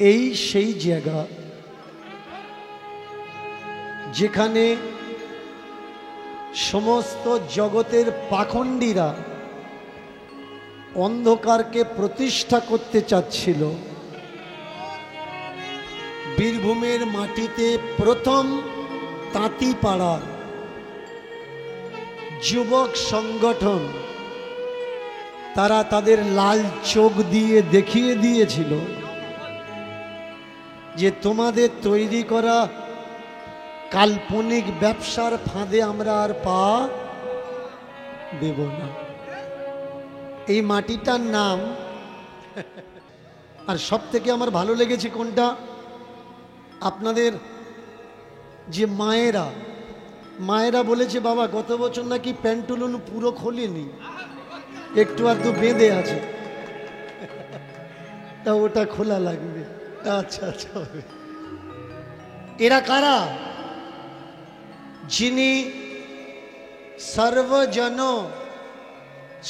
এই সেই জায়গা যেখানে সমস্ত জগতের পাখণ্ডীরা অন্ধকারকে প্রতিষ্ঠা করতে চাচ্ছিল। বীরভূমের মাটিতে প্রথম তাঁতিপাড়ার যুবক সংগঠন তারা তাদের লাল চোখ দিয়ে দেখিয়ে দিয়েছিল যে তোমাদের তৈরি করা কাল্পনিক ব্যবসার ফাঁদে আমরা আর পা দেব না। এই মাটিটার নাম আর সব থেকে আমার ভালো লেগেছে কোনটা, আপনাদের যে মায়েরা বলেছে বাবা গত বছর নাকি প্যান্টুলুন পুরো খোলেনি, একটু আধটু বেঁধে আছে, তা ওটা খোলা লাগবে। আচ্ছা আচ্ছা, এরা কারা? যিনি সর্বজন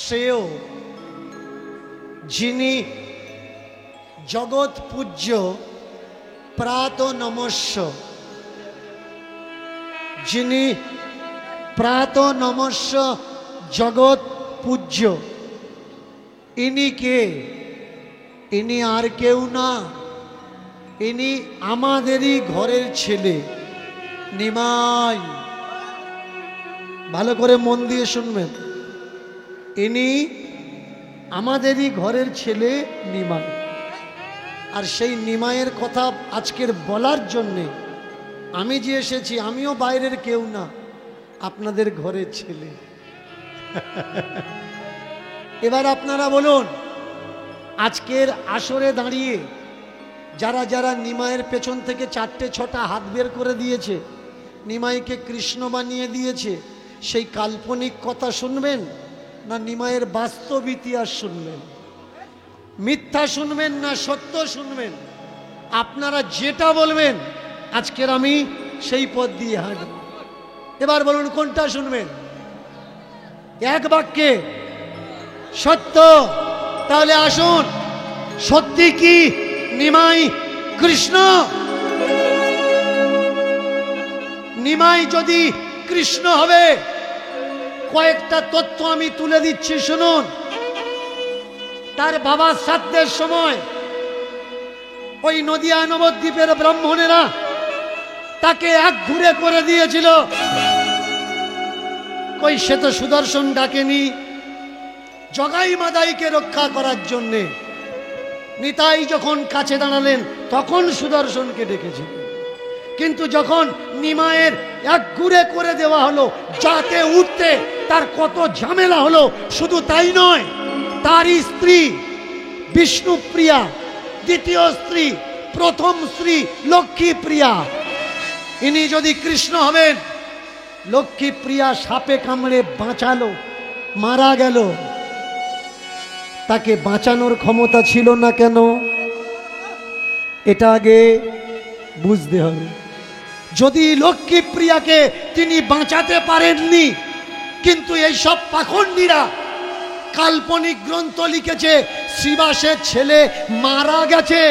শ্রেয়, যিনি জগৎ পূজ্য প্রাত নমস্য, যিনি প্রাত নমস্য জগৎ পূজ্য, ইনি কে? ইনি আর কেউ না, ইনি আমাদেরই ঘরের ছেলে নিমাই। ভালো করে মন দিয়ে শুনবেন, ইনি আমাদেরই ঘরের ছেলে নিমাই। আর সেই নিমাইয়ের কথা আজকের বলার জন্যে আমি যে এসেছি, আমিও বাইরের কেউ না, আপনাদের ঘরের ছেলে। এবার আপনারা বলুন, আজকের আসরে দাঁড়িয়ে যারা যারা নিমাইয়ের পেছন থেকে 4-6টা হাত বের করে দিয়েছে, নিমাইকে কৃষ্ণ বানিয়ে দিয়েছে, সেই কাল্পনিক কথা শুনবেন না নিমাইয়ের বাস্তব ইতিহাস শুনবেন? মিথ্যা শুনবেন না সত্য শুনবেন? আপনারা যেটা বলবেন আজকের আমি সেই পথ দিয়ে হাঁটব। এবার বলুন কোনটা শুনবেন? এক বাক্যে সত্য। তাহলে আসুন, সত্যি কি নিমাই কৃষ্ণ? নিমাই যদি কৃষ্ণ হবে, কয়েকটা তথ্য আমি তুলে দিচ্ছি শুনুন। তার বাবার শ্রাদ্ধের সময় ওই নদিয়া নবদ্বীপের ব্রাহ্মণেরা তাকে এক ঘুরে করে দিয়েছিল। কই সে তো সুদর্শন ডাকেনি, জগাই মাদাইকে রক্ষা করার জন্যে নিতাই যখন কাছে দাঁড়ালেন তখন সুদর্শনকে ডেকেছিল। কিন্তু যখন নিমায়ের এক ঘুরে করে দেওয়া হলো, যাতে উঠতে তার কত ঝামেলা হলো। শুধু তাই নয়, তার স্ত্রী বিষ্ণুপ্রিয়া, দ্বিতীয় স্ত্রী, প্রথম স্ত্রী লক্ষ্মীপ্রিয়া, ইনি যদি কৃষ্ণ হবেন, লক্ষ্মীপ্রিয়া সাপে কামড়ে বাঁচালো, মারা গেল, তাকে বাঁচানোর ক্ষমতা ছিল না কেন? এটা আগে বুঝতে হবে। যদি লক্ষ্মীপ্রিয়াকে তিনি বাঁচাতে পারেননি, কিন্তু এইসব পাখণ্ডীরা কাল্পনিক গ্রন্থ লিখেছে শিবাসের ছেলে মারা গেছে,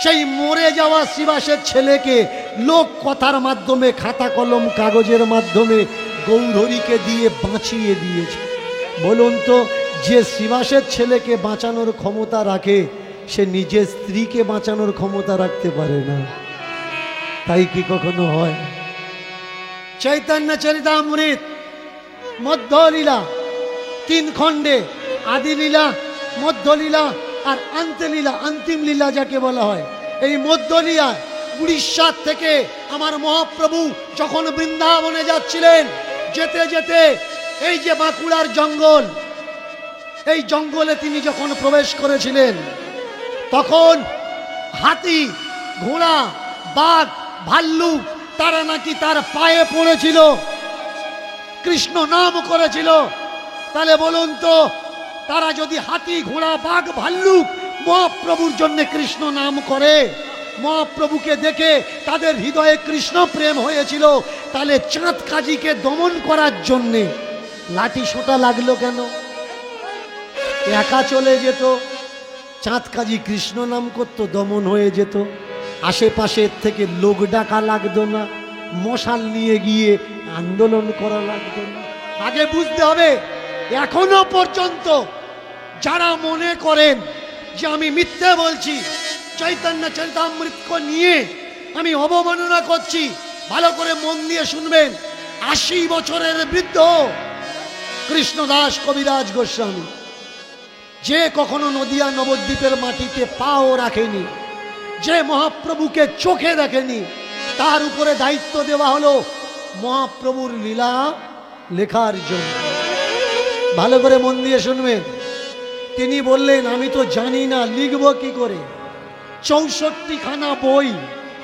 সেই মরে যাওয়া শিবাসের ছেলেকে লোক কথার মাধ্যমে, খাতা কলম কাগজের মাধ্যমে গৌরহরিকে দিয়ে বাঁচিয়ে দিয়েছে। বলুন তো, যে শিবাসের ছেলেকে বাঁচানোর ক্ষমতা রাখে, সে নিজের স্ত্রীকে বাঁচানোর ক্ষমতা রাখতে পারে না। তাই কি কখনো হয়? চৈতন্য চরিতামৃত মধ্যলীলা 3 খণ্ডে, আদিলীলা, মধ্যলীলা আর অন্ত্যলীলা, অন্তিম লীলা যাকে বলা হয়। এই মধ্যলীলা উড়িষ্যার থেকে আমার মহাপ্রভু যখন বৃন্দাবনে যাচ্ছিলেন, যেতে যেতে এই যে বাঁকুড়ার জঙ্গল, এই জঙ্গলে তিনি যখন প্রবেশ করেছিলেন, তখন হাতি, ঘোড়া, বাঘ, ভাল্লুক তারা নাকি তার পায়ে পড়েছিল, কৃষ্ণ নাম করেছিল। তাহলে বলুন তো, তারা যদি হাতি, ঘোড়া, বাঘ, ভাল্লুক মহাপ্রভুর জন্য কৃষ্ণ নাম করে, মহাপ্রভুকে দেখে তাদের হৃদয়ে কৃষ্ণ প্রেম হয়েছিল, তাহলে চাঁদ কাজীকে দমন করার জন্যে লাঠি সোটা লাগলো কেন? একা চলে যেত, চাঁদ কাজী কৃষ্ণ নাম করতো, দমন হয়ে যেত। আশেপাশের থেকে লোক ডাকা লাগতো না, মশাল নিয়ে গিয়ে আন্দোলন করা লাগতো না। আগে বুঝতে হবে, এখনো পর্যন্ত যারা মনে করেন যে আমি মিথ্যে বলছি, চৈতন্য চরিতামৃতকে নিয়ে আমি অবমাননা করছি, ভালো করে মন দিয়ে শুনবেন। 80 বছরের বৃদ্ধ কৃষ্ণদাস কবিরাজ গোস্বামী, যে কখনো নদিয়া নবদ্বীপের মাটিতে পাও রাখেনি, যে মহাপ্রভুকে চোখে দেখেনি, তার উপরে দায়িত্ব দেওয়া হলো মহাপ্রভুর লীলা লেখার জন্য। ভালো করে মন দিয়ে শুনবেন। তিনি বললেন, আমি তো জানি না লিখব কি করে। 64 খানা বই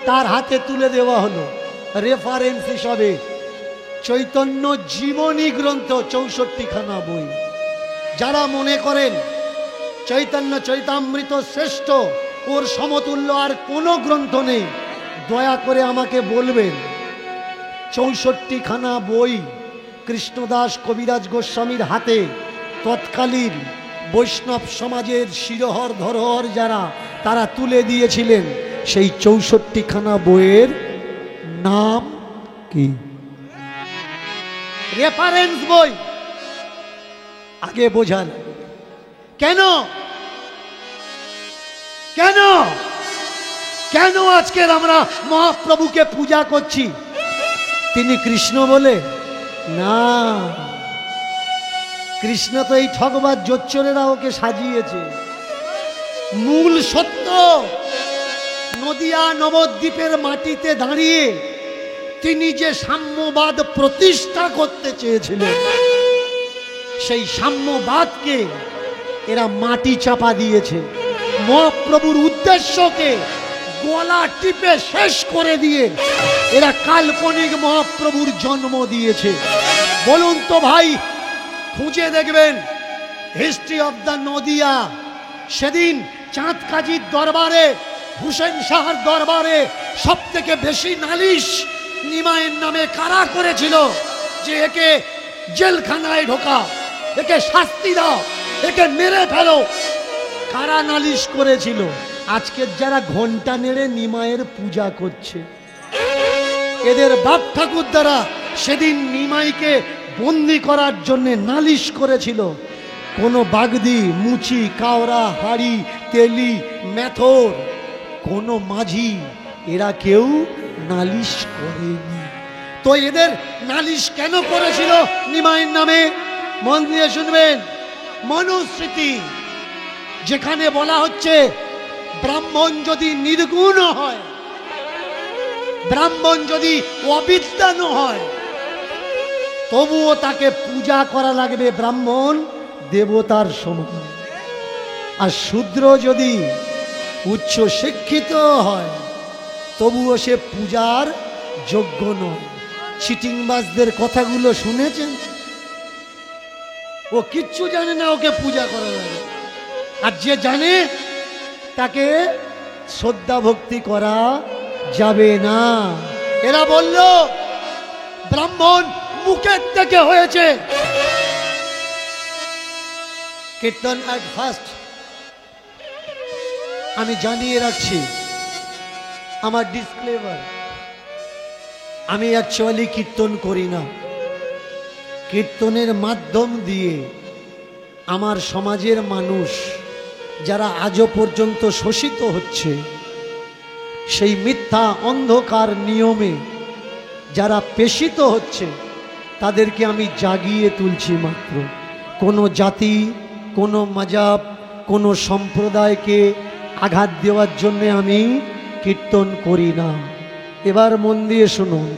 তার হাতে তুলে দেওয়া হলো রেফারেন্স হিসাবে। চৈতন্য জীবনী গ্রন্থ 64 খানা বই। যারা মনে করেন চৈতন্য চরিতামৃত শ্রেষ্ঠ, ওর সমতুল্য আর কোনো গ্রন্থ নেই, দয়া করে আমাকে বলবেন 64 খানা বই কৃষ্ণদাস কবিরাজ গোস্বামীর হাতে তৎকালীন বৈষ্ণব সমাজের শিরোহর ধরোহর যারা, তারা তুলে দিয়েছিলেন। সেই 64 খানা বইয়ের নাম কি? রেফারেন্স বই। আগে বোঝান কেন কেন কেন আজকের আমরা মহাপ্রভুকে পূজা করছি? তিনি কৃষ্ণ বলে না, কৃষ্ণ তো এই ঠকবাজ জোচ্চরেরা ওকে সাজিয়েছে। মূল সত্য, নদিয়া নবদ্বীপের মাটিতে দাঁড়িয়ে তিনি যে সাম্যবাদ প্রতিষ্ঠা করতে চেয়েছিলেন, সেই সাম্যবাদকে এরা মাটি চাপা দিয়েছে। মহাপ্রভুর উদ্দেশ্যকে গলা টিপে শেষ করে দিয়ে এরা কাল্পনিক মহাপ্রভুর জন্ম দিয়েছে। বলুন তো ভাই, খুঁজে দেখবেন হিস্ট্রি অফ দ্য নদিয়া। সেদিন চাঁদ কাজীর দরবারে, হুসেন শাহর দরবারে সব থেকে বেশি নালিশ নিমাইয়ের নামে কারা করেছিল? যে একে জেলখানায় ঢোকা, একে শাস্তি দাও, একে মেরে ফেলো। কারা নালিশ করেছিল? আজকের যারা ঘন্টা নেড়ে নিমাইয়ের পূজা করছে, এদের বাপ ঠাকুর দ্বারা সেদিন নিমাইকে বন্দি করার জন্য নালিশ করেছিল। কোনো বাগদি, মুচি, কাওড়া, হাড়ি, তেলি, মেথর, কোনো মাঝি, এরা কেউ নালিশ করেনি। তো এদের নালিশ কেন করেছিল নিমাইয়ের নামে? মন দিয়ে শুনবেন। মনুস্মৃতি, যেখানে বলা হচ্ছে ব্রাহ্মণ যদি নির্গুণ হয়, ব্রাহ্মণ যদি অবিদ্যান হয়, তবুও তাকে পূজা করা লাগবে ব্রাহ্মণ দেবতার সমান। আর শূদ্র যদি উচ্চ শিক্ষিত হয়, তবুও সে পূজার যোগ্য নয়। চিটিংবাজদের কথাগুলো শুনেছেন? ও কিচ্ছু জানে না, ওকে পূজা করা লাগে। আর যে জানে তাকে শ্রদ্ধা ভক্তি করা যাবে না। এরা বলল ব্রাহ্মণ মুখের থেকে হয়েছে। কীর্তন অ্যাট ফার্স্ট আমি জানিয়ে রাখছি, আমার ডিসক্লেমার, আমি অ্যাকচুয়ালি কীর্তন করি না। কীর্তনের মাধ্যম দিয়ে আমার সমাজের মানুষ যারা আজও পর্যন্ত শোষিত হচ্ছে, সেই মিথ্যা অন্ধকার নিয়মে যারা পেষিত হচ্ছে, তাদেরকে আমি জাগিয়ে তুলছি মাত্র। কোনো জাতি, কোনো মাজাব, কোনো সম্প্রদায়কে আঘাত দেওয়ার জন্যে আমি কীর্তন করি না। এবার মন দিয়ে শুনুন।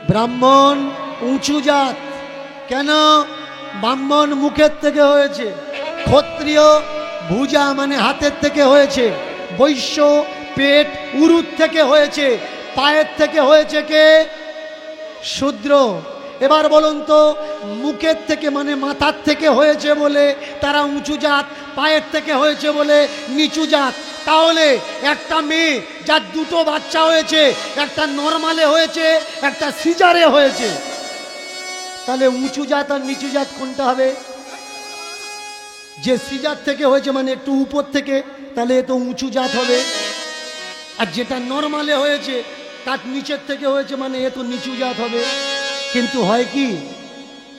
ব্রাহ্মণ উঁচু জাত কেন? ব্রাহ্মণ মুখের থেকে হয়েছে। ক্ষত্রিয় ভুজা মানে হাতের থেকে হয়েছে। বৈশ্য পেট উরুর থেকে হয়েছে। পায়ের থেকে হয়েছে কে? শূদ্র। এবার বলুন তো, মুখের থেকে মানে মাথার থেকে হয়েছে বলে তারা উঁচু জাত, পায়ের থেকে হয়েছে বলে নিচু জাত। তাহলে একটা মেয়ে যার দুটো বাচ্চা হয়েছে, একটা নর্মালে হয়েছে, একটা সিজারে হয়েছে, তাহলে উঁচু জাত আর নিচু জাত কোনটা হবে? যে সিজার থেকে হয়েছে মানে একটু উপর থেকে, তাহলে এ তো উঁচু জাত হবে। আর যেটা নর্মালে হয়েছে তার নিচের থেকে হয়েছে মানে এ তো নিচু জাত হবে। কিন্তু হয় কি?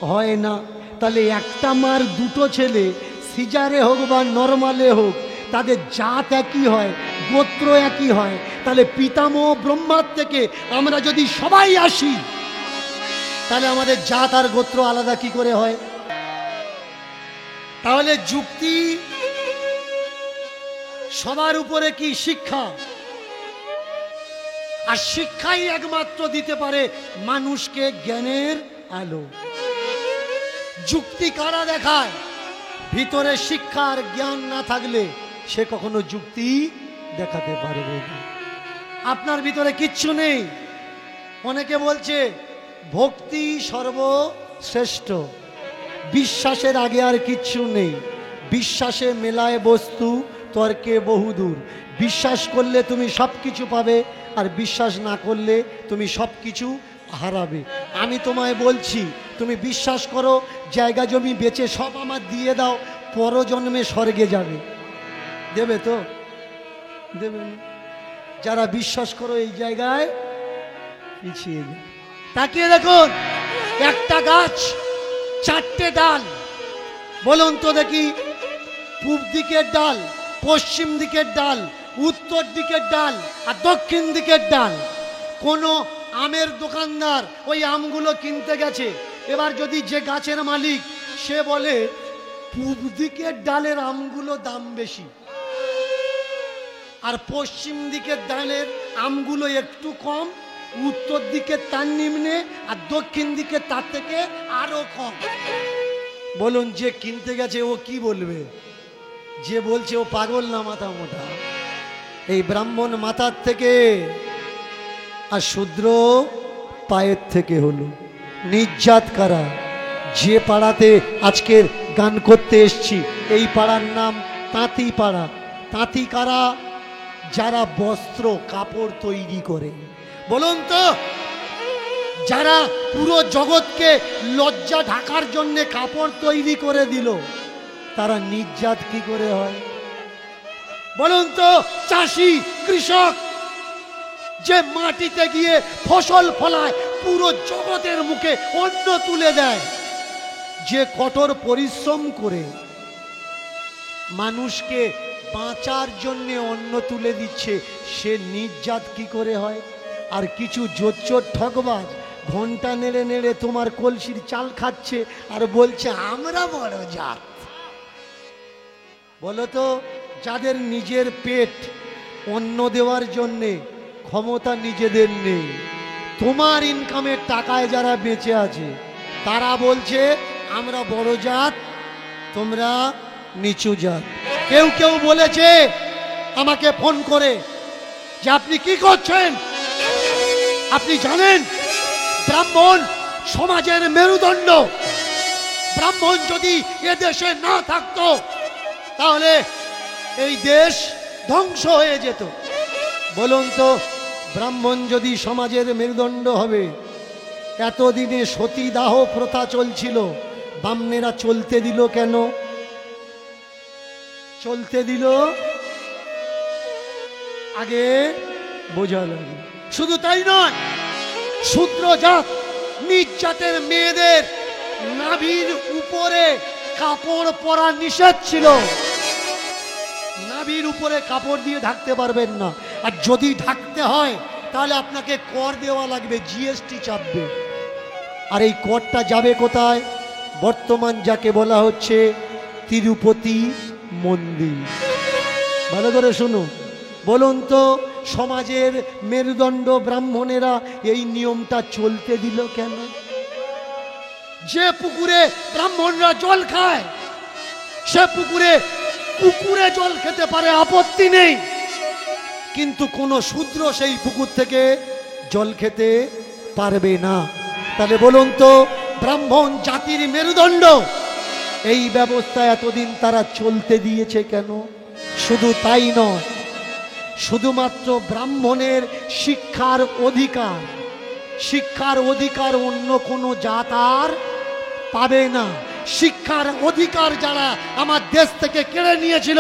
হয় না। তাহলে একটা মার দুটো ছেলে, সিজারে হোক বা নর্মালে হোক, তাদের জাত একই হয়, গোত্র একই হয়। তাহলে পিতামহ ব্রহ্মার থেকে আমরা যদি সবাই আসি, তাহলে আমাদের জাত আর গোত্র আলাদা কি করে হয়? তাহলে যুক্তি সবার উপরে কি? শিক্ষা। আর শিক্ষাই একমাত্র দিতে পারে মানুষকে জ্ঞানের আলো। যুক্তি কারা দেখায়? ভিতরে শিক্ষা আর জ্ঞান না থাকলে সে কখনো যুক্তি দেখাতে পারবে না। আপনার ভিতরে কিচ্ছু নেই। অনেকে বলছে ভক্তি সর্বশ্রেষ্ঠ, বিশ্বাসের আগে আর কিচ্ছু নেই। বিশ্বাসে মেলায় বস্তু, তর্কে বহুদূর। বিশ্বাস করলে তুমি সব কিছু পাবে, আর বিশ্বাস না করলে তুমি সব কিছু হারাবে। আমি তোমায় বলছি, তুমি বিশ্বাস করো, জায়গা জমি বেচে সব আমার দিয়ে দাও, পরজন্মে স্বর্গে যাবে। দেবে তো? দেবে না। যারা বিশ্বাস করো এই জায়গায় পিছিয়ে যাবে। তাকিয়ে দেখুন, একটা গাছ চারটে ডাল। বলুন তো দেখি, পূব দিকের ডাল, পশ্চিম দিকের ডাল, উত্তর দিকের ডাল আর দক্ষিণ দিকের ডাল। কোনো আমের দোকানদার ওই আমগুলো কিনতে গেছে। এবার যদি যে গাছের মালিক সে বলে পূব দিকের ডালের আমগুলো দাম বেশি, আর পশ্চিম দিকের ডালের আমগুলো একটু কম, উত্তর দিকে তার নিম্নে, আর দক্ষিণ দিকে তার থেকে আরো কম, বলুন যে কিনতে গেছে ও কি বলবে? যে বলছে ও পাগল না মাথা মোটা? এই ব্রাহ্মণ মাথার থেকে আর শূদ্র পায়ের থেকে হলো। নির্যাত কারা? যে পাড়াতে আজকের গান করতে এসছি, এই পাড়ার নাম তাঁতি পাড়া। তাঁতি কারা? যারা বস্ত্র কাপড় তৈরি করে। বলুন তো, যারা পুরো জগৎকে লজ্জা ঢাকার জন্য কাপড় তৈরি করে দিল, তারা নির্যাত কি করে হয়? বলুন তো, চাষি কৃষক যে মাটিতে গিয়ে ফসল ফলায়, পুরো জগতের মুখে অন্ন তুলে দেয়, যে কঠোর পরিশ্রম করে মানুষকে বাঁচার জন্যে অন্ন তুলে দিচ্ছে, সে নির্যাত কি করে হয়? আর কিছু জোচ্চোর ঠকবাজ ঘন্টা নেড়ে নেড়ে তোমার কলসির চাল খাচ্ছে আর বলছে আমরা বড় জাত। বলো তো, যাদের নিজের পেট অন্ন দেওয়ার জন্যে ক্ষমতা নিজেদের নেই, তোমার ইনকামের টাকায় যারা বেঁচে আছে, তারা বলছে আমরা বড় জাত, তোমরা নিচু জাত। কেউ কেউ বলেছে আমাকে ফোন করে যে আপনি কি করছেন? আপনি জানেন ব্রাহ্মণ সমাজের মেরুদণ্ড। ব্রাহ্মণ যদি এ দেশে না থাকতো, তাহলে এই দেশ ধ্বংস হয়ে যেত। বলুন তো, ব্রাহ্মণ যদি সমাজের মেরুদণ্ড হবে, এতদিনে সতীদাহ প্রথা চলছিল, ব্রাহ্মণেরা চলতে দিল কেন? চলতে দিল আগে বোঝা লাগে। শুধু তাই নয়, শূদ্র জাত নিজ জাতের মেয়েদের নাভির উপরে কাপড় পরা নিষেধ ছিল। নাভির উপরে কাপড় দিয়ে ঢাকতে পারবেন না, আর যদি ঢাকতে হয় তাহলে আপনাকে কর দেওয়া লাগবে, জিএসটি চাপবে। আর এই করটা যাবে কোথায়? বর্তমান যাকে বলা হচ্ছে তিরুপতি মন্দির। ভালো করে শুনুন। বলুন তো, সমাজের মেরুদণ্ড ব্রাহ্মণেরা এই নিয়মটা চলতে দিল কেন? যে পুকুরে ব্রাহ্মণরা জল খায়, সে পুকুরে পুকুরে জল খেতে পারে, আপত্তি নেই, কিন্তু কোন শূদ্র সেই পুকুর থেকে জল খেতে পারবে না। তাহলে বলুন তো, ব্রাহ্মণ জাতির মেরুদণ্ড, এই ব্যবস্থা এতদিন তারা চলতে দিয়েছে কেন? শুধু তাই নয়, শুধুমাত্র ব্রাহ্মণের শিক্ষার অধিকার, শিক্ষার অধিকার অন্য কোনো জাত আর পাবে না। শিক্ষার অধিকার যারা আমার দেশ থেকে কেড়ে নিয়েছিল,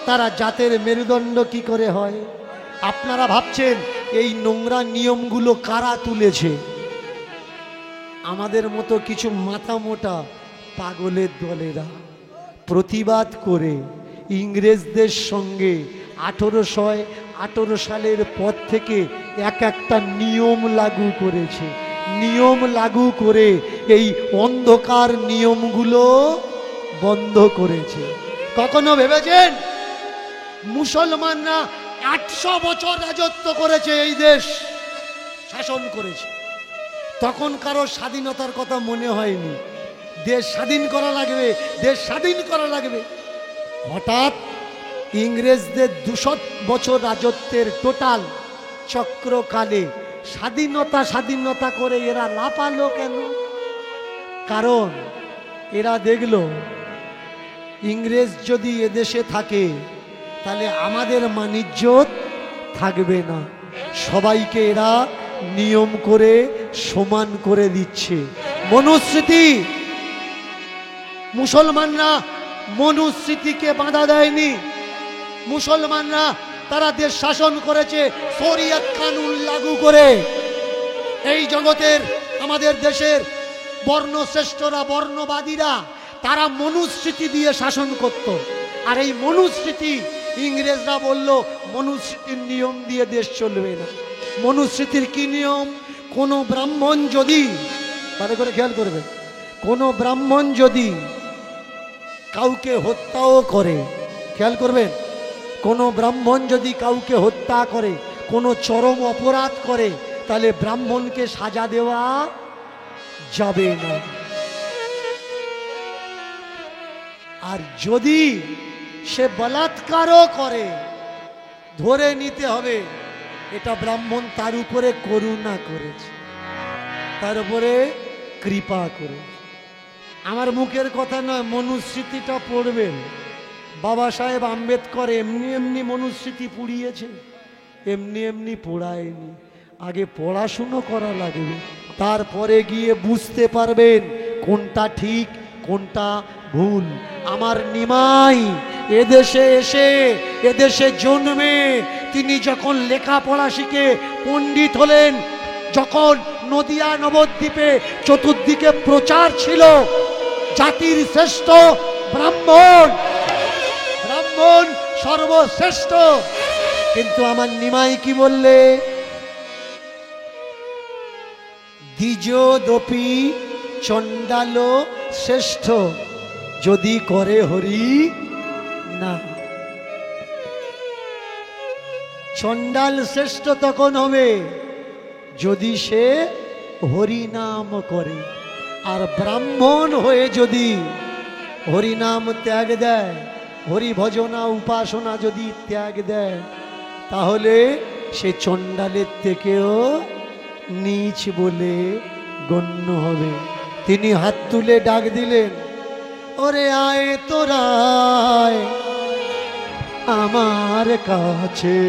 তারা জাতের মেরুদণ্ড কি করে হয়? আপনারা ভাবছেন এই নোংরা নিয়মগুলো কারা তুলেছে? আমাদের মতো কিছু মাথা মোটা পাগলের দলেরা প্রতিবাদ করে ইংরেজদের সঙ্গে 1818 সালের পর থেকে একটা নিয়ম লাগু করেছে। নিয়ম লাগু করে এই অন্ধকার নিয়মগুলো বন্ধ করেছে। কখনো ভেবেছেন মুসলমানরা 800 বছর রাজত্ব করেছে, এই দেশ শাসন করেছে, তখন কারো স্বাধীনতার কথা মনে হয়নি? দেশ স্বাধীন করা লাগবে, দেশ স্বাধীন করা লাগবে। হঠাৎ ইংরেজদের 200 বছর রাজত্বের টোটাল চক্রকালে স্বাধীনতা করে এরা লাফালো কেন? কারণ এরা দেখলো ইংরেজ যদি এদেশে থাকে তাহলে আমাদের মানিজ্য থাকবে না। সবাইকে এরা নিয়ম করে সমান করে দিচ্ছে। মনুস্মৃতি, মুসলমানরা মনুস্মৃতিকে বাধা দেয়নি। মুসলমানরা তারা দেশ শাসন করেছে শরিয়ত কানুন লাগু করে। এই জগতের আমাদের দেশের বর্ণশ্রেষ্ঠরা, বর্ণবাদীরা, তারা মনুস্মৃতি দিয়ে শাসন করত। আর এই মনুস্মৃতি ইংরেজরা বলল মনুস্মৃতির নিয়ম দিয়ে দেশ চলবে না। মনুস্মৃতির কি নিয়ম? কোনো ব্রাহ্মণ যদি, ভালো করে খেয়াল করবেন, কোনো ব্রাহ্মণ যদি কাউকে হত্যাও করে, খেয়াল করবেন, কোনো ব্রাহ্মণ যদি কাউকে হত্যা করে, কোনো চরম অপরাধ করে, তাহলে ব্রাহ্মণকে সাজা দেওয়া যাবে না। আর যদি সে বলাৎকারও করে, ধরে নিতে হবে এটা ব্রাহ্মণ তার উপরে করুণা করেছে, তার উপরে কৃপা করেছে। আমার মুখের কথা নয়, মনুস্মৃতিটা পড়বেন। বাবা সাহেব আম্বেদকর এমনি এমনি মনুস্মৃতি পুড়িয়েছে, এমনি এমনি পোড়ায়নি। আগে পড়াশুনো করা লাগবে, তারপরে গিয়ে বুঝতে পারবেন কোনটা ঠিক কোনটা ভুল। আমার নিমাই এদেশে এসে, এদেশে জন্মে, তিনি যখন লেখাপড়া শিখে পণ্ডিত হলেন, যখন নদিয়া নবদ্বীপে চতুর্দিকে প্রচার ছিল জাতির শ্রেষ্ঠ ব্রাহ্মণ, ব্রাহ্মণ সর্বশ্রেষ্ঠ, কিন্তু আমার নিমাই কি বললে? দ্বিজোদপি চণ্ডাল শ্রেষ্ঠ যদি করে হরি না। চণ্ডাল শ্রেষ্ঠ তখন হবে যদি সে হরিনাম করে। আর ব্রাহ্মণ হয়ে যদি হরিনাম ত্যাগ দেয়, হরি ভজনা উপাসনা যদি ত্যাগ দেয়, তাহলে সে চণ্ডালের থেকেও নীচ বলে গণ্য হবে। তিনি হাত তুলে ডাক দিলেন, ওরে আয় তোরা আমার কাছে,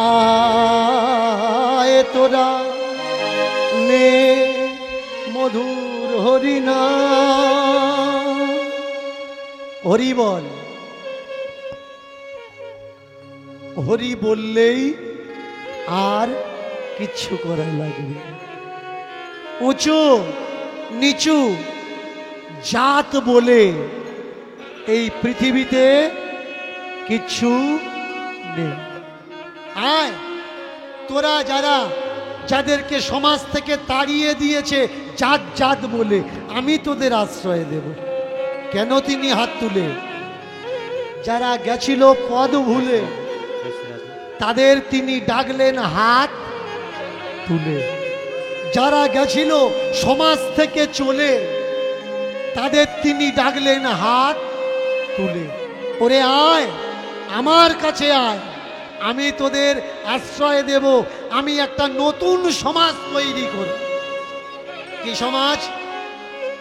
আয় তোরা নে মধুর হরিনাম। হরি বল, হরি বললেই আর কিচ্ছু করা লাগবে। উঁচু নিচু জাত বলে এই পৃথিবীতে কিচ্ছু নেই। আয় তোরা যারা, যাদেরকে সমাজ থেকে তাড়িয়ে দিয়েছে জাত জাত বলে, আমি তোদের আশ্রয় দেব। কেন? তিনি হাত তুলে, যারা গেছিল পদ ভুলে তাদের তিনি ডাকলেন হাত তুলে। যারা গেছিল সমাজ থেকে চলে তাদের তিনি ডাকলেন হাত তুলে। ওরে আয় আমার কাছে আয়, আমি তোদের আশ্রয় দেব। আমি একটা নতুন সমাজ তৈরি করব। কি সমাজ?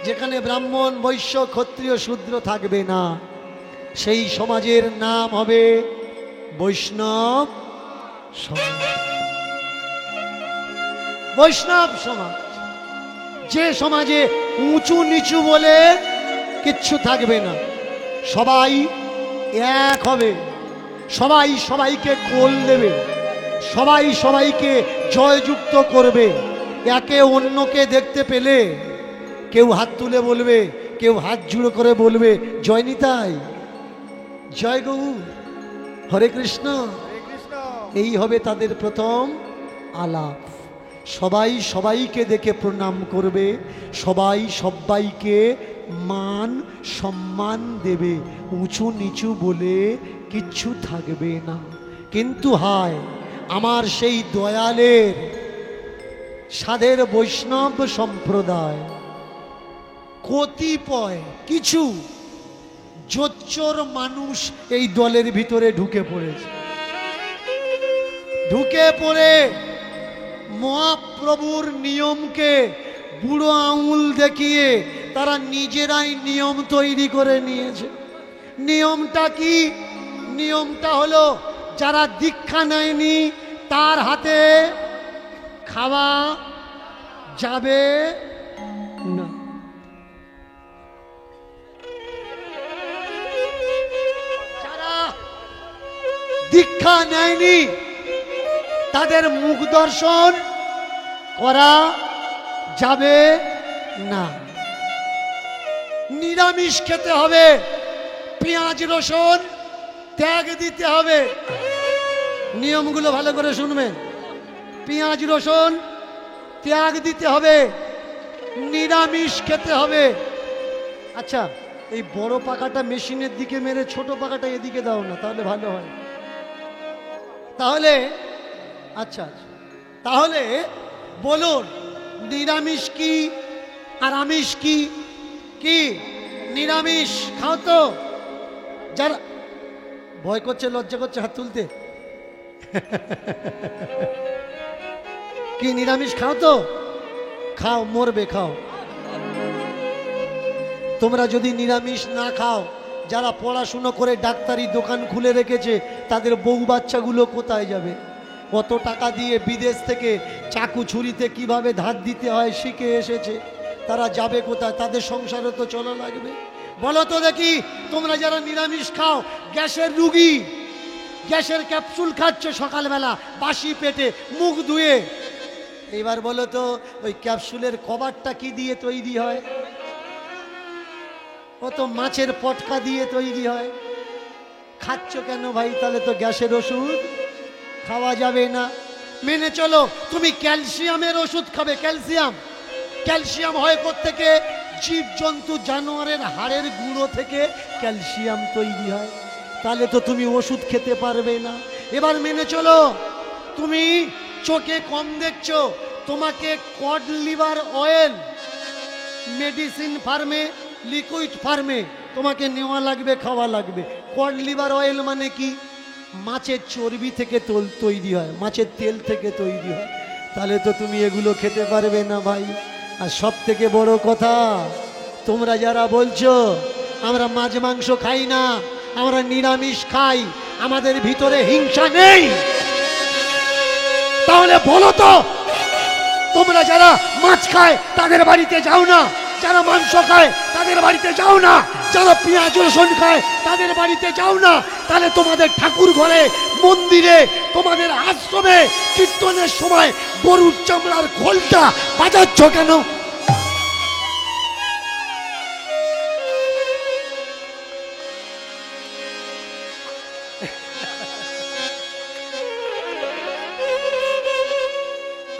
যেখানে ব্রাহ্মণ বৈশ্য ক্ষত্রিয় শূদ্র থাকবে না। সেই সমাজের নাম হবে বৈষ্ণব সমাজ। বৈষ্ণব সমাজ। যে সমাজে উঁচু নিচু বলে কিচ্ছু থাকবে না, সবাই এক হবে, সবাই সবাইকে কোল দেবে, সবাই সবাইকে জয়যুক্ত করবে। একে অন্যকে দেখতে পেলে কেউ হাত তুলে বলবে, কেউ হাত জুড়ো করে বলবে জয় নিতাই, জয় গৌর, হরে কৃষ্ণ। এই হবে তাদের প্রথম আলাপ। সবাই সবাইকে দেখে প্রণাম করবে, সবাই সবাইকে মান সম্মান দেবে, উঁচু নিচু বলে কিচ্ছু থাকবে না। কিন্তু হায় আমার সেই দয়ালের সাধের বৈষ্ণব সম্প্রদায় কতিপয় কিছু জোচ্চোর মানুষ এই দলের ভিতরে ঢুকে পড়েছে। ঢুকে পড়ে মহাপ্রভুর নিয়মকে বুড়ো আঙুল দেখিয়ে তারা নিজেরাই নিয়ম তৈরি করে নিয়েছে। নিয়মটা কি? নিয়মটা হলো যারা দীক্ষা নেয়নি তার হাতে খাওয়া যাবে না। যারা দীক্ষা নেয়নি তাদের মুখ দর্শন করা যাবে না। নিরামিষ খেতে হবে, পেঁয়াজ রসুন ত্যাগ দিতে হবে। নিয়মগুলো ভালো করে শুনবেন। পেঁয়াজ রসুন ত্যাগ দিতে হবে, নিরামিষ খেতে হবে। আচ্ছা, এই বড় পাকাটা মেশিনের দিকে মেরে ছোট পাকাটা এদিকে দাও না, তাহলে ভালো হয়। তাহলে আচ্ছা তাহলে বলুন নিরামিষ কি আর আমিষ কি? কি নিরামিষ খাও তো? যারা ভয় করছে, লজ্জা করছে হাত তুলতে, কি নিরামিষ খাও তো? খাও, মরবে, খাও। তোমরা যদি নিরামিষ না খাও, যারা পড়াশুনো করে ডাক্তারি দোকান খুলে রেখেছে তাদের বউ বাচ্চাগুলো কোথায় যাবে? কত টাকা দিয়ে বিদেশ থেকে চাকু ছুরিতে কিভাবে ধার দিতে হয় শিখে এসেছে, তারা যাবে কোথায়? তাদের সংসারে তো চলা লাগবে। বলো তো দেখি, তোমরা যারা নিরামিষ খাও, গ্যাসের রুগী, গ্যাসের ক্যাপসুল খাচ্ছ সকালবেলা বাসি পেটে মুখ ধুয়ে, এইবার বলো তো ওই ক্যাপসুলের কভারটা কি দিয়ে তৈরি হয়? ও তো মাছের পটকা দিয়ে তৈরি হয়। খাচ্ছ কেন ভাই? তাহলে তো গ্যাসের ওষুধ খাওয়া যাবে না। মেনে চলো, তুমি ক্যালসিয়ামের ওষুধ খাবে। ক্যালসিয়াম, ক্যালসিয়াম হয় কোত্থেকে? জীবজন্তু জানোয়ারের হাড়ের গুঁড়ো থেকে ক্যালসিয়াম তৈরি হয়। তাহলে তো তুমি ওষুধ খেতে পারবে না। এবার মেনে চলো, তুমি চোখে কম দেখছো, তোমাকে কড লিভার অয়েল মেডিসিন ফার্মে, লিকুইড ফার্মে তোমাকে নেওয়া লাগবে, খাওয়া লাগবে। কড লিভার অয়েল মানে কি? মাছের চর্বি থেকে তৈরি হয়, মাছের তেল থেকে তৈরি হয়। তাহলে তো তুমি এগুলো খেতে পারবে না ভাই। আর সব থেকে বড় কথা, তোমরা যারা বলছো আমরা মাছ মাংস খাই না, আমরা নিরামিষ খাই, আমাদের ভিতরে হিংসা নেই, তাহলে বলো তো, তোমরা যারা মাছ খায় তাদের বাড়িতে যাও না, যারা মাংস খায় তাদের বাড়িতে যাও না, যারা পেঁয়াজ রসুন খায় তাদের বাড়িতে যাও না, তাহলে তোমাদের ঠাকুর ঘরে, মন্দিরে, তোমাদের আশ্রমে কীর্তনের সময় গরুর চামড়ার ঘোলটা বাজাচ্ছ কেন?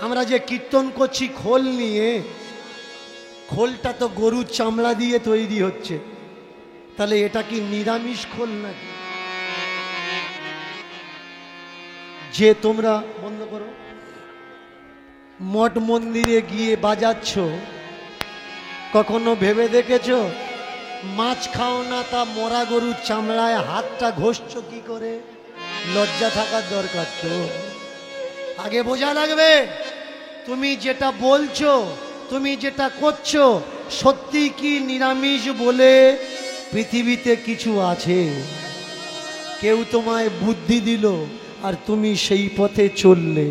আমরা যে কীর্তন করছি খোল নিয়ে, খোলটা তো গরুর চামড়া দিয়ে তৈরি হচ্ছে, তাহলে এটা কি নিরামিষ খোল নাকি? যে তোমরা বন্ধ করো, মঠ মন্দিরে গিয়ে বাজাচ্ছ, কখনো ভেবে দেখেছো মাছ খাও না তা মরা গরুর চামড়ায় হাতটা ঘষছো কি করে? লজ্জা থাকার দরকার তো। আগে বোঝা লাগবে তুমি যেটা বলছো, তুমি যেটা করছো, সত্যি কি নিরামিষ বলে পৃথিবীতে কিছু আছে? কেউ তোমায় বুদ্ধি দিল আর তুমি সেই পথে চললে।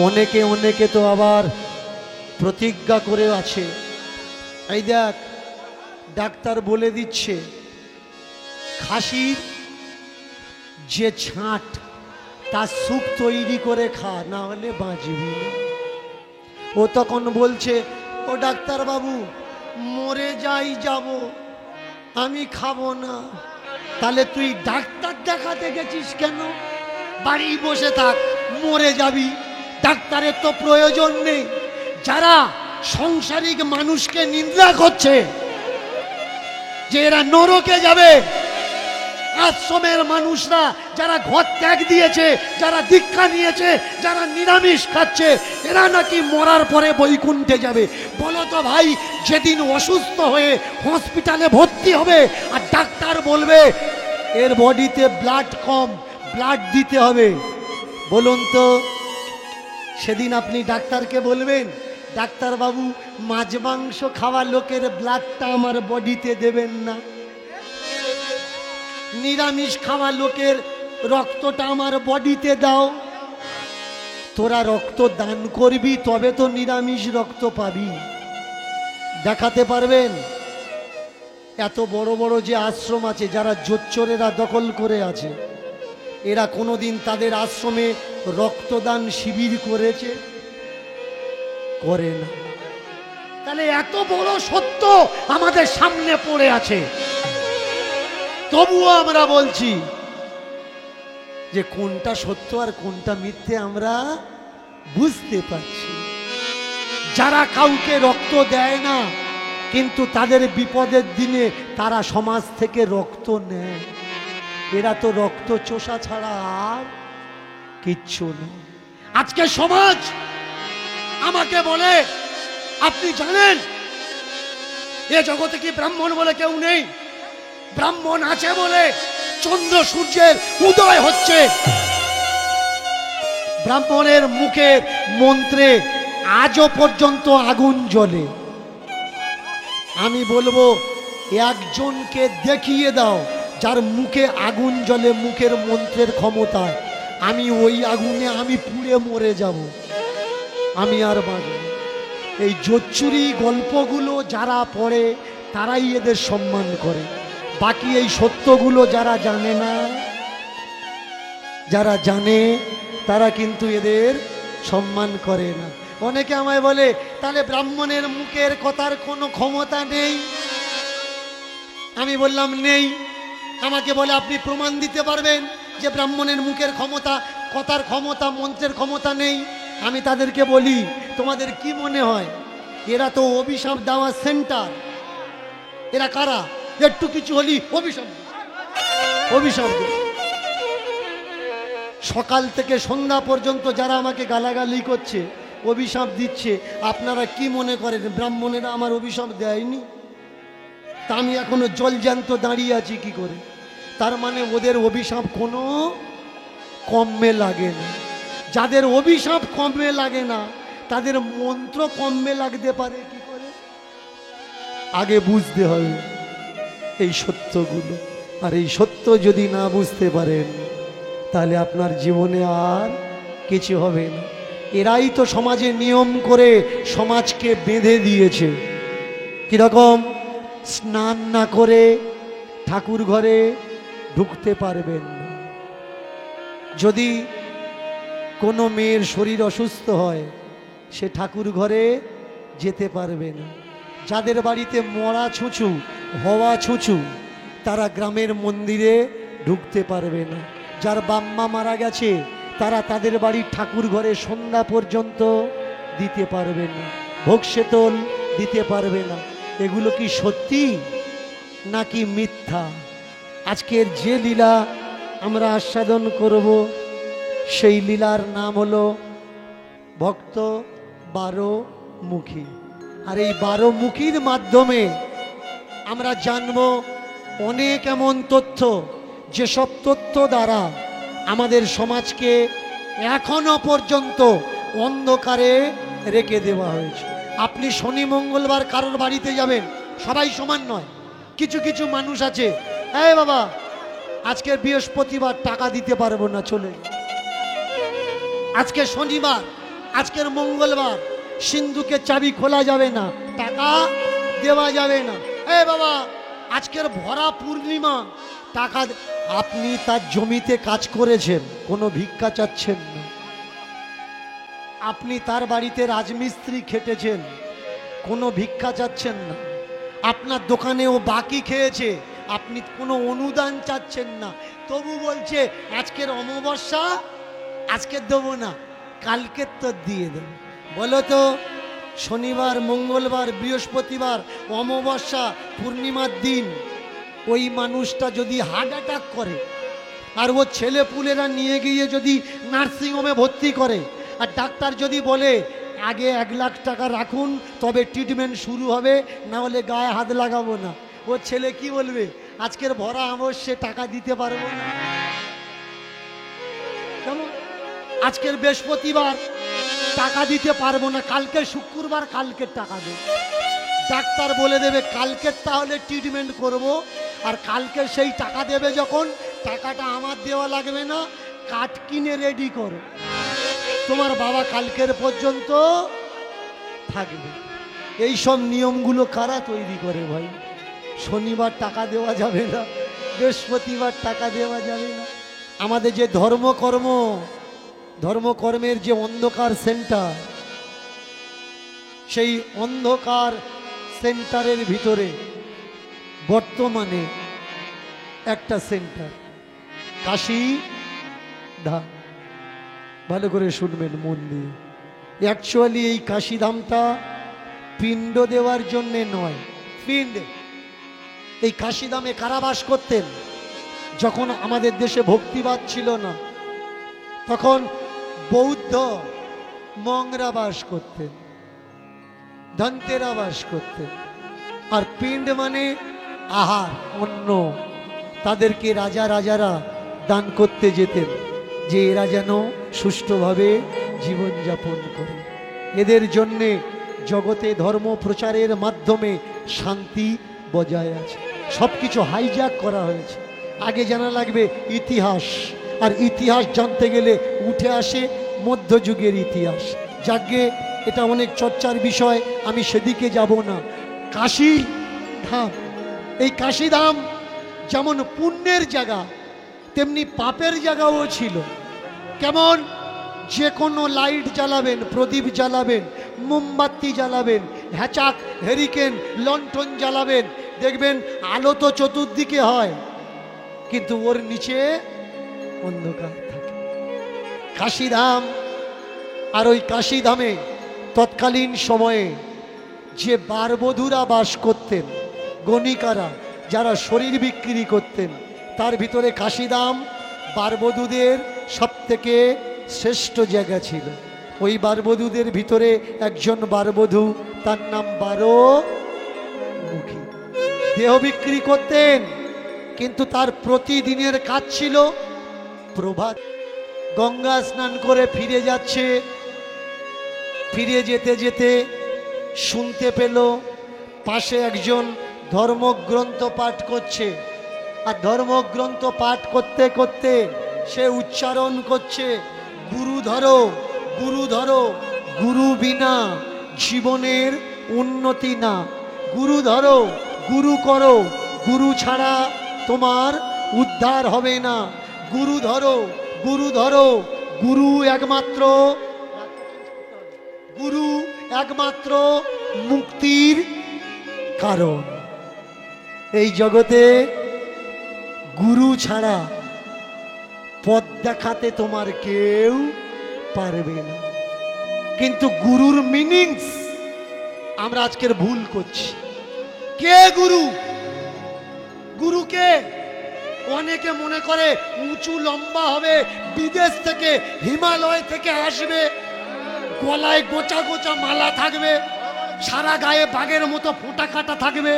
অনেকে তো আবার প্রতিজ্ঞা করে আছে। এই দেখ, ডাক্তার বলে দিচ্ছে খাসির যে ছাঁট তার স্যুপ তৈরি করে খা, না হলে বাঁচবি না। ও তখন বলছে, ও ডাক্তার বাবু, মরে যাই যাব, আমি খাবো না। তাহলে তুই ডাক্তার দেখাতে গেছিস কেন? বাড়ি বসে থাক, মরে যাবি, ডাক্তারের তো প্রয়োজন নেই। যারা সংসারিক মানুষকে নিন্দা করছে যে এরা নরকে যাবে, আশ্রমের মানুষরা যারা ঘর ত্যাগ দিয়েছে, যারা দীক্ষা নিয়েছে, যারা নিরামিষ খাচ্ছে, এরা নাকি মরার পরে বৈকুণ্ঠে যাবে। বলো তো ভাই, যেদিন অসুস্থ হয়ে হসপিটালে ভর্তি হবে আর ডাক্তার বলবে এর বডিতে ব্লাড কম, ব্লাড দিতে হবে, বলুন তো সেদিন আপনি ডাক্তারকে বলবেন, ডাক্তার বাবু মাছ মাংস খাওয়া লোকের ব্লাডটা আমার বডিতে দেবেন না, নিরামিষ খাওয়া লোকের রক্তটা আমার বডিতে দাও। তোরা রক্ত দান করবি তবে তো নিরামিষ রক্ত পাবি। দেখাতে পারবেন? এত বড় বড় যে আশ্রম আছে, যারা জোচ্চোরেরা দখল করে আছে, এরা কোনোদিন তাদের আশ্রমে রক্তদান শিবির করেছে? করে না। তাহলে এত বড় সত্য আমাদের সামনে পড়ে আছে, তবুও আমরা বলছি যে কোনটা সত্য আর কোনটা মিথ্যে আমরা বুঝতে পারছি। যারা কাউকে রক্ত দেয় না কিন্তু তাদের বিপদের দিনে তারা সমাজ থেকে রক্ত নেয়, এরা তো রক্ত চোষা ছাড়া আর কিচ্ছু না। আজকে সমাজ আমাকে বলে, আপনি জানেন এ জগতে কি ব্রাহ্মণ বলে কেউ নেই? ব্রাহ্মণ আছে বলে চন্দ্র সূর্যের উদয় হচ্ছে। ব্রাহ্মণের মুখে মন্ত্রে আজও পর্যন্ত আগুন জ্বলে। আমি বলবো একজনকে দেখিয়ে দাও যার মুখে আগুন জ্বলে মুখের মন্ত্রের ক্ষমতায়, আমি ওই আগুনে আমি পুড়ে মরে যাব, আমি আর বাঁচব। এই জোচ্চুরি গল্পগুলো যারা পড়ে তারাই এদের সম্মান করে, বাকি এই সত্যগুলো যারা জানে না, যারা জানে তারা কিন্তু এদের সম্মান করে না। অনেকে আমায় বলে, তাহলে ব্রাহ্মণের মুখের কথার কোনো ক্ষমতা নেই? আমি বললাম নেই। আমাকে বলে, আপনি প্রমাণ দিতে পারবেন যে ব্রাহ্মণের মুখের ক্ষমতা, কথার ক্ষমতা, মন্ত্রের ক্ষমতা নেই? আমি তাদেরকে বলি, তোমাদের কি মনে হয় এরা তো অভিশাপ দেওয়ার সেন্টার? এরা কারা? একটু কিছু হলি অভিশাপ, অভিশাপ। সকাল থেকে সন্ধ্যা পর্যন্ত যারা আমাকে গালাগালি করছে, অভিশাপ দিচ্ছে, আপনারা কি মনে করেন ব্রাহ্মণেরা আমার অভিশাপ দেয়নি? তা আমি এখনো জলজ্যান্ত দাঁড়িয়ে আছি কি করে? তার মানে ওদের অভিশাপ কোনো কমে লাগে না। যাদের অভিশাপ কমে লাগে না তাদের মন্ত্র কমে লাগতে পারে কি করে? আগে বুঝতে হবে এই সত্যগুলো। আর এই সত্য যদি না বুঝতে পারেন তাহলে আপনার জীবনে আর কিছু হবে না। এরাই তো সমাজে নিয়ম করে সমাজকে বেঁধে দিয়েছে। কিরকম? স্নান না করে ঠাকুর ঘরে ঢুকতে পারবেন না। যদি কোনো মেয়ের শরীর অসুস্থ হয় সে ঠাকুর ঘরে যেতে পারবে না। যাদের বাড়িতে মরা ছুঁচু, হওয়া ছুঁচু, তারা গ্রামের মন্দিরে ঢুকতে পারবে না। যার বাম্মা মারা গেছে তারা তাদের বাড়ির ঠাকুর ঘরে সন্ধ্যা পর্যন্ত দিতে পারবে না, ভোগ সেতল দিতে পারবে না। এগুলো কি সত্যি নাকি মিথ্যা? আজকের যে লীলা আমরা আস্বাদন করব সেই লীলার নাম হলো ভক্ত 12 মুখী। আর এই 12 মুখীর মাধ্যমে আমরা জানব অনেক এমন তথ্য, যেসব তথ্য দ্বারা আমাদের সমাজকে এখনো পর্যন্ত অন্ধকারে রেখে দেওয়া হয়েছে। আপনি শনি মঙ্গলবার কারোর বাড়িতে যাবেন, সবাই সমান নয়। কিছু কিছু মানুষ আছে, এই বাবা আজকের বৃহস্পতিবার টাকা দিতে পারবো না, চলে। আজকে শনিবার, আজকের মঙ্গলবার, সিন্ধুকের চাবি খোলা যাবে না, টাকা দেওয়া যাবে না। এ বাবা, আজকের ভরা পূর্ণিমা, টাকা আপনি তার জমিতে কাজ করেছেন, কোনো ভিক্ষা চাচ্ছেন না। আপনি তার বাড়িতে রাজমিস্ত্রি খেটেছেন, কোনো ভিক্ষা চাচ্ছেন না। আপনার দোকানে ও বাকি খেয়েছে, আপনি কোনো অনুদান চাচ্ছেন না। তবু বলছে আজকের অমাবস্যা, আজকে দেবো না, কালকে তো দিয়ে দেব। বলো তো, শনিবার, মঙ্গলবার, বৃহস্পতিবার, অমাবস্যা, পূর্ণিমার দিন ওই মানুষটা যদি হার্ট অ্যাটাক করে, আর ও ছেলে পুলেরা নিয়ে গিয়ে যদি নার্সিংহোমে ভর্তি করে, আর ডাক্তার যদি বলে আগে 1 লাখ টাকা রাখুন তবে ট্রিটমেন্ট শুরু হবে, না হলে গায়ে হাত লাগাবো না, ও ছেলে কি বলবে? আজকের ভরা অমাবস্যা টাকা দিতে পারবো না। কেমন? আজকের বৃহস্পতিবার টাকা দিতে পারবো না, কালকে শুক্রবার, কালকে টাকা দেব। ডাক্তার বলে দেবে কালকে তাহলে ট্রিটমেন্ট করব, আর কালকে সেই টাকা দেবে যখন, টাকাটা আমার দেওয়া লাগবে না, কাঠ কিনে রেডি করো, তোমার বাবা কালকের পর্যন্ত থাকবে। এই সব নিয়মগুলো কারা তৈরি করে ভাই? শনিবার টাকা দেওয়া যাবে না, বৃহস্পতিবার টাকা দেওয়া যাবে না। আমাদের যে ধর্মকর্মের যে অন্ধকার সেন্টার, সেই অন্ধকার সেন্টারের ভিতরে বর্তমানে একটা সেন্টার, কাশী ধাম। ভালো করে শুনবেন মন দিয়ে। অ্যাকচুয়ালি এই কাশীধামটা পিণ্ড দেওয়ার জন্যে নয়, পিণ্ড। এই কাশীধামে কারা বাস করতেন? যখন আমাদের দেশে ভক্তিবাদ ছিল না, তখন বৌদ্ধ মংরা বাস করতেন, ধন্তেরা বাস করতেন। আর পিণ্ড মানে আহার, অন্ন। তাদেরকে রাজারা দান করতে যেতেন, যে এরা যেন সুষ্ঠুভাবে জীবনযাপন করে। এদের জন্যে জগতে ধর্ম প্রচারের মাধ্যমে শান্তি বজায় আছে। সব কিছু হাইজ্যাক করা হয়েছে। আগে জানা লাগবে ইতিহাস, আর ইতিহাস জানতে গেলে উঠে আসে মধ্যযুগের ইতিহাস। যাকে এটা অনেক চর্চার বিষয়, আমি সেদিকে যাব না। কাশী ধাম, এই কাশী ধাম যেমন পুণ্যের জায়গা, তেমনি পাপের জায়গাও ছিল। কেমন? যে কোনো লাইট জ্বালাবেন, প্রদীপ জ্বালাবেন, মোমবাতি জ্বালাবেন, হ্যাচাক, হেরিকেন, লণ্ঠন জ্বালাবেন, দেখবেন আলো তো চতুর্দিকে হয়, কিন্তু ওর নিচে অন্ধকার থাকে। কাশীধাম, আর ওই কাশীধামে তৎকালীন সময়ে যে বারবধূরা বাস করতেন, গণিকারা, যারা শরীর বিক্রি করতেন, তার ভিতরে কাশীধাম বারবধূদের সব থেকে শ্রেষ্ঠ জায়গা ছিল। ওই বারবধূদের ভিতরে একজন বারবধূ, তার নাম 12 মুখী। দেহ বিক্রি করতেন, কিন্তু তার প্রতিদিনের কাজ ছিল প্রভাত। গঙ্গা স্নান করে ফিরে যাচ্ছে, ফিরে যেতে যেতে শুনতে পেল পাশে একজন ধর্মগ্রন্থ পাঠ করছে, আর ধর্মগ্রন্থ পাঠ করতে করতে সে উচ্চারণ করছে, গুরু ধরো, গুরু ধরো, গুরু বিনা জীবনের উন্নতি না। গুরু ধরো, গুরু করো, গুরু ছাড়া তোমার উদ্ধার হবে না। গুরু ধরো, গুরু ধরো, গুরু একমাত্র, গুরু একমাত্র মুক্তির কারণ। এই জগতে গুরু ছাড়া পথ দেখাতে তোমার কেউ পারবে না। কিন্তু গুরুর মিনিংস আমরা আজকের ভুল করছি। কে গুরু? গুরুকে অনেকে মনে করে উঁচু লম্বা হবে, বিদেশ থেকে, হিমালয় থেকে আসবে, গলায় গোচা গোচা মালা থাকবে, সারা গায়ে বাঘের মতো ফোঁটা কাটা থাকবে,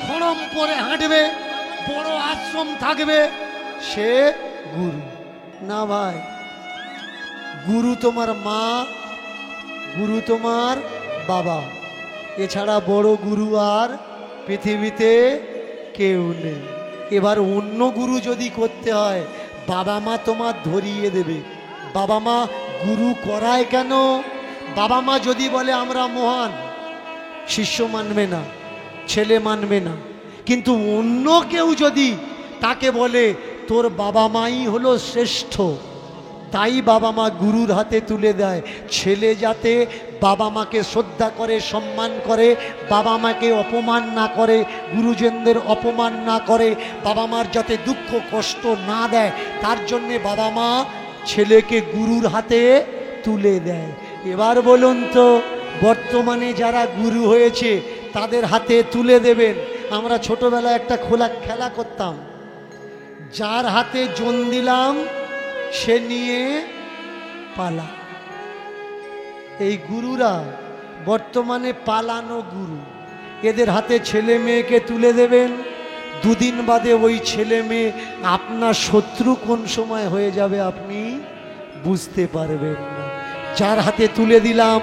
খড়ম পরে হাঁটবে, বড় আশ্রম থাকবে, সে গুরু না ভাই। গুরু তোমার মা, গুরু তোমার বাবা, এছাড়া বড় গুরু আর পৃথিবীতে কেউ নেই। এবার অন্য গুরু যদি করতে হয়, বাবা মা তোমার ধরিয়ে দেবে। বাবা মা গুরু করায় কেন? বাবা মা যদি বলে আমরা মহান, শিষ্য মানবে না, ছেলে মানবে না। কিন্তু অন্য কেউ যদি তাকে বলে তোর বাবা মাই হলো শ্রেষ্ঠ, তাই বাবা মা গুরুর হাতে তুলে দেয়। ছেলে যাতে বাবা মাকে শ্রদ্ধা করে, সম্মান করে, বাবা মাকে অপমান না করে, গুরুজনদের অপমান না করে, বাবা মার যাতে দুঃখ কষ্ট না দেয়, তার জন্যে বাবা মা ছেলেকে গুরুর হাতে তুলে দেয়। এবার বলুন তো, বর্তমানে যারা গুরু হয়েছে তাদের হাতে তুলে দেবেন। আমরা ছোটবেলায় একটা খোলা খেলা করতাম, যার হাতে জন দিলাম সে নিয়ে পালা। এই গুরুরা বর্তমানে পালানো গুরু, এদের হাতে ছেলে মেয়েকে তুলে দেবেন, দুদিন বাদে ওই ছেলে মেয়ে আপনার শত্রু কোন সময় হয়ে যাবে আপনি বুঝতে পারবেন না। যার হাতে তুলে দিলাম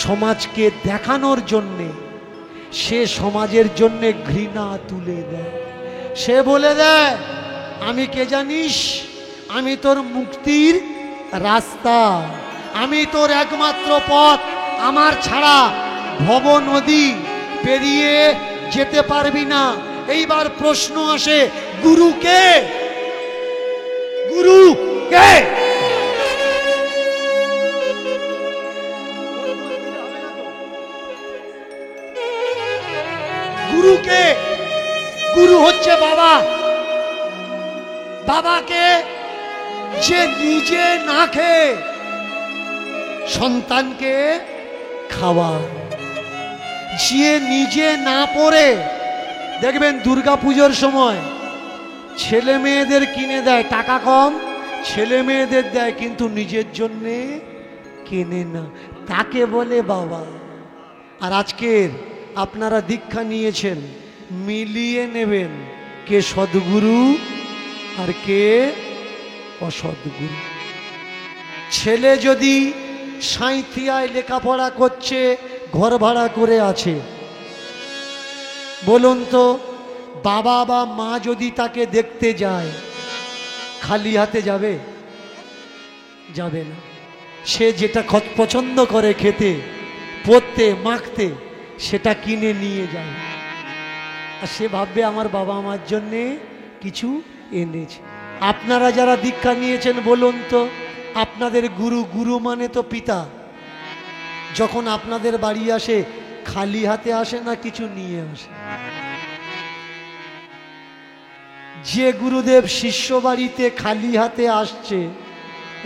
সমাজকে দেখানোর জন্যে, সে সমাজের জন্যে ঘৃণা তুলে দেয়। সে বলে দেয় আমি কে জানিস, আমি তোর মুক্তির রাস্তা, আমি তোর একমাত্র পথ, আমার ছাড়া ভব নদী পেরিয়ে যেতে পারবি না। এইবার প্রশ্ন আসে, গুরু কে? গুরু কে? গুরু কে? গুরু হচ্ছে বাবা। বাবাকে যে নিজে না খেয়ে সন্তানকে খাওয়ায়, যে নিজে না পড়ে, দেখবেন দুর্গা পুজোর সময় ছেলে মেয়েদের কিনে দেয়, টাকা কম, ছেলে মেয়েদের দেয়, কিন্তু নিজের জন্যে কেনে না, তাকে বলে বাবা। আর আজকের আপনারা দীক্ষা নিয়েছেন, মিলিয়ে নেবেন কে সদ্গুরু আর কে অসদ্গুরু। ছেলে যদি সাঁইথিয়ায় লেখাপড়া করছে, ঘর ভাড়া করে আছে, বলুন তো বাবা বা মা যদি তাকে দেখতে যায়, খালি হাতে যাবে? যাবে না। সে যেটা পছন্দ করে খেতে, পরতে, মাখতে, সেটা কিনে নিয়ে যায়। আর সে ভাববে আমার বাবা মার জন্যে কিছু এনেছে। আপনারা যারা দীক্ষা নিয়েছেন বলুন তো, আপনাদের গুরু, গুরু মানে তো পিতা, যখন আপনাদের বাড়ি আসে খালি হাতে আসে না কিছু নিয়ে আসে? যে গুরুদেব শিষ্য বাড়িতে খালি হাতে আসছে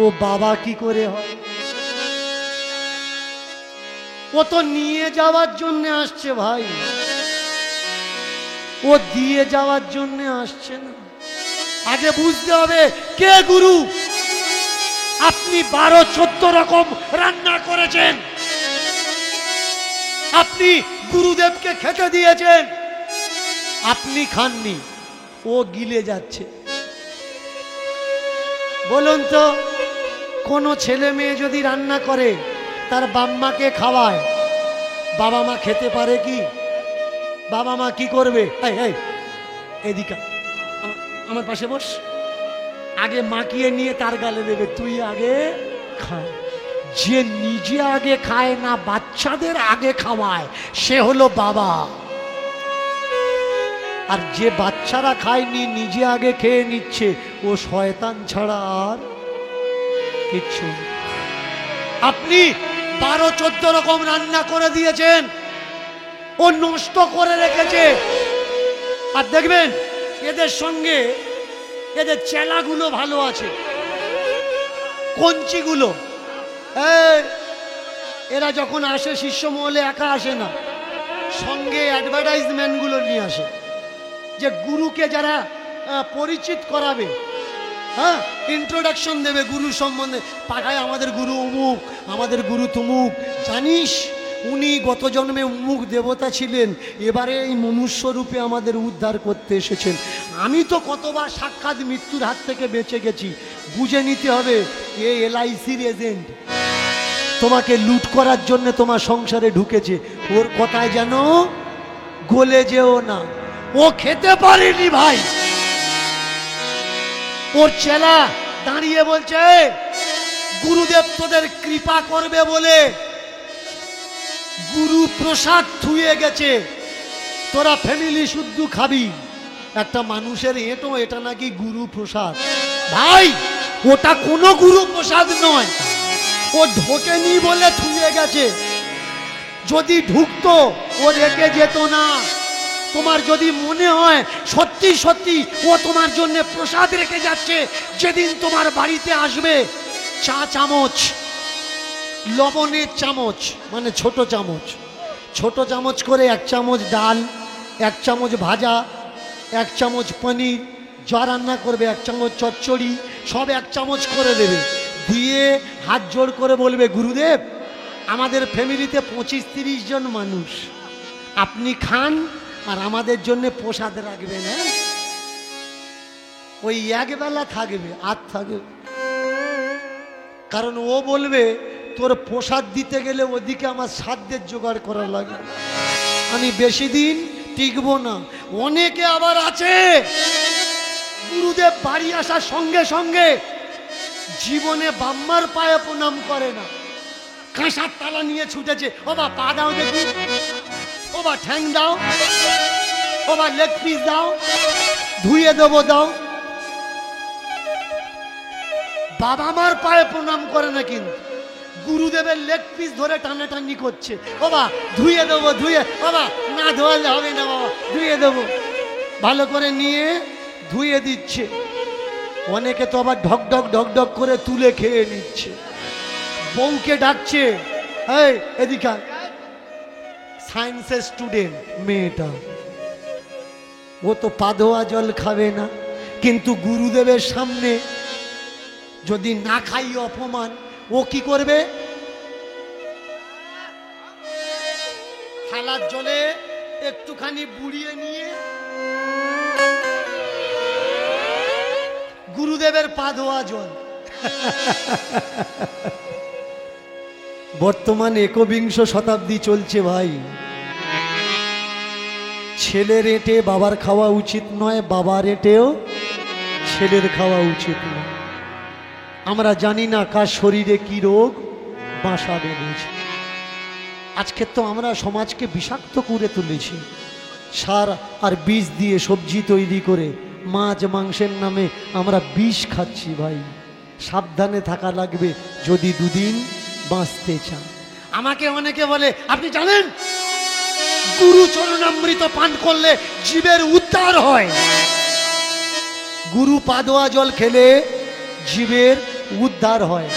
ও বাবা কি করে হয়? ও তো নিয়ে যাওয়ার জন্য আসছে ভাই, ও দিয়ে যাওয়ার জন্য আসছে না। আগে বুঝতে হবে কে গুরু। আপনি 12-14 রকম রান্না করেছেন, আপনি গুরুদেবকে খেতে দিয়েছেন, আপনি খাননি, ও গিলে যাচ্ছে। বলুন তো, কোনো ছেলে মেয়ে যদি রান্না করে তার বাম্মাকে খাওয়ায়, বাবা মা খেতে পারে কি? বাবা মা কি করবে? এদিকে আমার পাশে বস, আগে মাখিয়ে নিয়ে তার গালে দেবে, তুই আগে খা। যে নিজে আগে খায় না, বাচ্চাদের আগে খাওয়ায়, সে হলো বাবা। আর যে বাচ্চারা খায়নি, নিজে আগে খেয়ে নিচ্ছে, ও শয়তান ছাড়া আর কিচ্ছু। আপনি 12-14 রকম রান্না করে দিয়েছেন, ও নষ্ট করে রেখেছে। আর দেখবেন এদের সঙ্গে এদের চেলাগুলো ভালো আছে, কঞ্চিগুলো। এরা যখন আসে শিষ্য মহলে একা আসে না, সঙ্গে অ্যাডভার্টাইজমেন্টগুলো নিয়ে আসে, যে গুরুকে যারা পরিচিত করাবে, হ্যাঁ, ইন্ট্রোডাকশন দেবে গুরু সম্বন্ধে, পাঠায় আমাদের গুরু অমুক, আমাদের গুরু তুমুক, জানিস উনি গত জন্মে অমুক দেবতা ছিলেন, এবারে এই মনুষ্য রূপে আমাদের উদ্ধার করতে এসেছেন। আমি তো কতবার সাক্ষাৎ মৃত্যুর হাত থেকে বেঁচে গেছি। বুঝে নিতে হবে এ LICর এজেন্ট, তোমাকে লুট করার জন্য তোমার সংসারে ঢুকেছে। ওর কথায় যেন গলে যেও না। ও খেতে পারেনি ভাই, ওর চেলা দাঁড়িয়ে বলছে গুরুদেব তোদের কৃপা করবে বলে গুরু প্রসাদ থুয়ে গেছে, তোরা ফ্যামিলি শুদ্ধ খাবি। একটা মানুষের এঁটো, এটা নাকি গুরু প্রসাদ। ভাই ওটা কোনো গুরু প্রসাদ নয়, ও ঢোকেনি বলে থুয়ে গেছে। যদি ঢুকতো ও রেখে যেত না। তোমার যদি মনে হয় সত্যি সত্যি ও তোমার জন্য প্রসাদ রেখে যাচ্ছে, যেদিন তোমার বাড়িতে আসবে চা চামচ, লবণের চামচ মানে ছোট চামচ, ছোট চামচ করে 1 চামচ ডাল, 1 চামচ ভাজা, 1 চামচ পনির, যা রান্না করবে 1 চামচ চচ্চড়ি, সব 1 চামচ করে দেবে। দিয়ে হাত জোড় করে বলবে, গুরুদেব আমাদের ফ্যামিলিতে 25-30 জন মানুষ, আপনি খান আর আমাদের জন্য প্রসাদ রাখবেন। হ্যাঁ, ওই একবেলা থাকবে আর থাকবে। কারণ ও বলবে তোর প্রসাদ দিতে গেলে ওদিকে আমার সাধ্যের জোগাড় করা লাগে, আমি বেশি দিন টিকবো না। অনেকে আবার আছে গুরুদেব বাড়ি আসার সঙ্গে সঙ্গে জীবনে বাম্মার পায়ে প্রণাম করে না, কাঁসার তালা নিয়ে ছুটেছে, ও বা পা দাও দেখি, ও বা ঠ্যাং দাও, ও বা লেগ পিস দাও, ধুয়ে দেবো দাও। বাবা মার পায়ে প্রণাম করে না, কিন্তু গুরুদেবের লেগ পিস ধরে টানাটানি করছে, বাবা ধুয়ে দেবো, ধুয়ে, বাবা না ধোয়ালে হবে না, বাবা ধুয়ে দেবো। ভালো করে নিয়ে ধুয়ে দিচ্ছে। অনেকে তো আবার ঢক ঢক ঢক ঢক করে তুলে খেয়ে নিচ্ছে। বউকে ডাকছে, এই এদিকে, সায়েন্সের স্টুডেন্ট মেয়েটা, ও তো পা ধোয়া জল খাবে না, কিন্তু গুরুদেবের সামনে যদি না খাই অপমান, ও কি করবে? থালার জলে একটুখানি বুড়িয়ে নিয়ে গুরুদেবের পা ধোয়া জল। বর্তমান 21 শতাব্দী চলছে ভাই। ছেলের এঁটে বাবার খাওয়া উচিত নয়, বাবার এঁটেও ছেলের খাওয়া উচিত নয়। আমরা জানি না কার শরীরে কি রোগ বাসা বেঁধেছে। আজকে তো আমরা সমাজকে বিষাক্ত করে তুলেছি, সার আর বিষ দিয়ে সবজি তৈরি করে মাছ মাংসের নামে আমরা বিষ খাচ্ছি। ভাই সাবধানে থাকা লাগবে যদি দুদিন বাঁচতে চান। আমাকে অনেকে বলে, আপনি জানেন গুরু চরণামৃত পান করলে জীবের উদ্ধার হয়। গুরু পাদোয়া জল খেলে জীবের উদ্ধার হয়।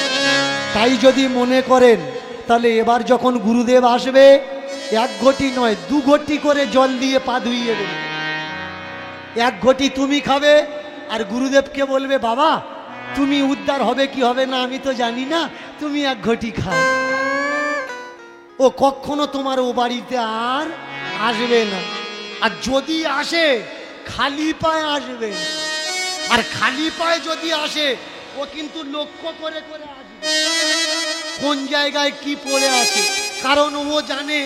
তাই যদি মনে করেন, তাহলে এবার যখন গুরুদেব আসবে 1 ঘটি নয় 2 ঘটি করে জল দিয়ে পা ধুইয়ে দেবে। 1 ঘটি তুমি খাবে আর গুরুদেবকে বলবে, বাবা তুমি উদ্ধার হবে কি হবে না আমি তো জানি না, তুমি 1 ঘটি খাও। ও কখনো তোমার ও বাড়িতে আর আসবে না। আর যদি আসে খালি পায়ে আসবে, আর খালি পায়ে যদি আসে ও কিন্তু লক্ষ্য করে করে আসবে কোন জায়গায় কি পড়ে আছে। কারণ ও জানে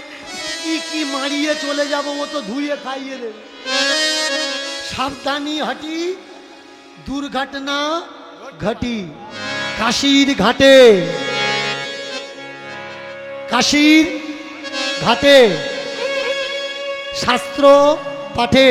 কি কি মারিয়ে চলে যাব, ও তো ধুয়ে খাইয়ে দেবে। সাবধানী হাঁটি দুর্ঘটনা ঘটি। কাশীর ঘাটে, কাশীর ঘাটে শাস্ত্র পাঠে